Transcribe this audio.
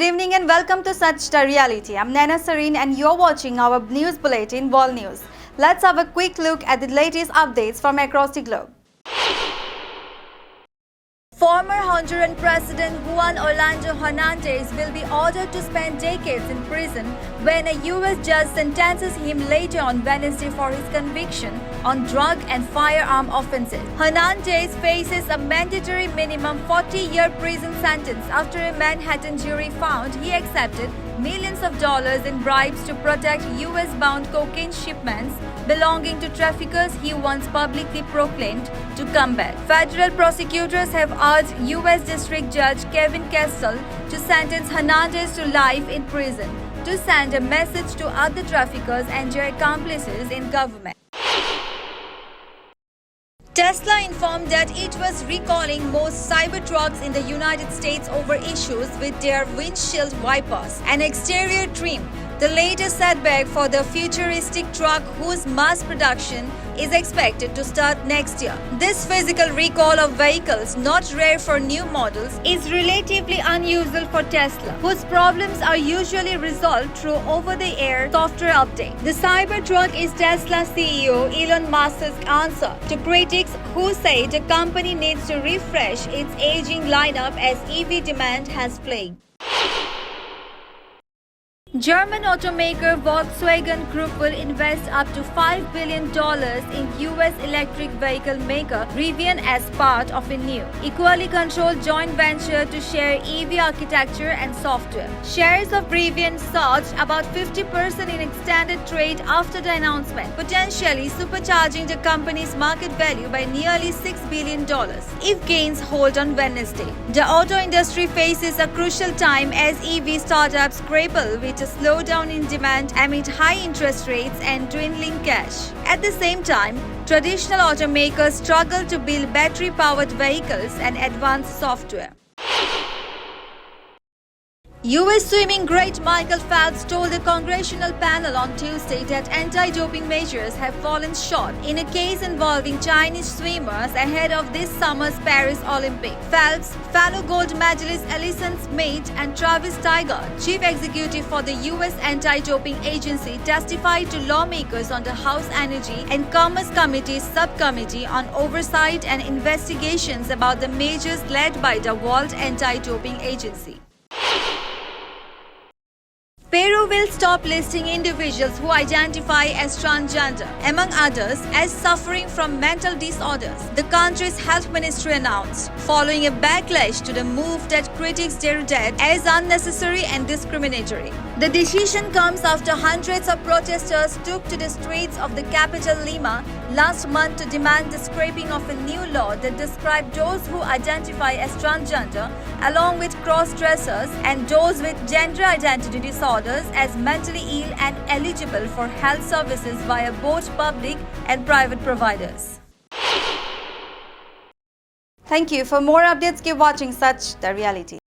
Good evening and welcome to Such the Reality. I'm Nana Sareen and you're watching our news bulletin, World News. Let's have a quick look at the latest updates from across the globe. Former Honduran President Juan Orlando Hernandez will be ordered to spend decades in prison when a U.S. judge sentences him later on Wednesday for his conviction on drug and firearm offenses. Hernandez faces a mandatory minimum 40-year prison sentence after a Manhattan jury found he accepted millions of dollars in bribes to protect U.S.-bound cocaine shipments belonging to traffickers he once publicly proclaimed to combat. Federal prosecutors have urged U.S. District Judge Kevin Kessel to sentence Hernandez to life in prison to send a message to other traffickers and their accomplices in government. Tesla informed that it was recalling most Cybertrucks in the United States over issues with their windshield wipers and exterior trim, the latest setback for the futuristic truck whose mass production is expected to start next year. This physical recall of vehicles, not rare for new models, is relatively unusual for Tesla, whose problems are usually resolved through over-the-air software update. The Cybertruck is Tesla CEO Elon Musk's answer to critics who say the company needs to refresh its aging lineup as EV demand has plagued. German automaker Volkswagen Group will invest up to $5 billion in U.S. electric vehicle maker Rivian as part of a new, equally controlled joint venture to share EV architecture and software. Shares of Rivian surged about 50% in extended trade after the announcement, potentially supercharging the company's market value by nearly $6 billion if gains hold on Wednesday. The auto industry faces a crucial time as EV startups grapple with a slowdown in demand amid high interest rates and dwindling cash. At the same time, traditional automakers struggle to build battery-powered vehicles and advanced software. U.S. swimming great Michael Phelps told a congressional panel on Tuesday that anti-doping measures have fallen short in a case involving Chinese swimmers ahead of this summer's Paris Olympics. Phelps, fellow gold medalist Alison Smith, and Travis Tiger, chief executive for the U.S. Anti-Doping Agency, testified to lawmakers on the House Energy and Commerce Committee's subcommittee on oversight and investigations about the measures led by the World Anti-Doping Agency. Peru will stop listing individuals who identify as transgender, among others, as suffering from mental disorders, the country's health ministry announced, following a backlash to the move that critics deemed as unnecessary and discriminatory. The decision comes after hundreds of protesters took to the streets of the capital Lima last month to demand the scrapping of a new law that described those who identify as transgender, along with cross-dressers and those with gender identity disorders, as mentally ill and eligible for health services via both public and private providers. Thank you. For more updates, keep watching Such the Reality.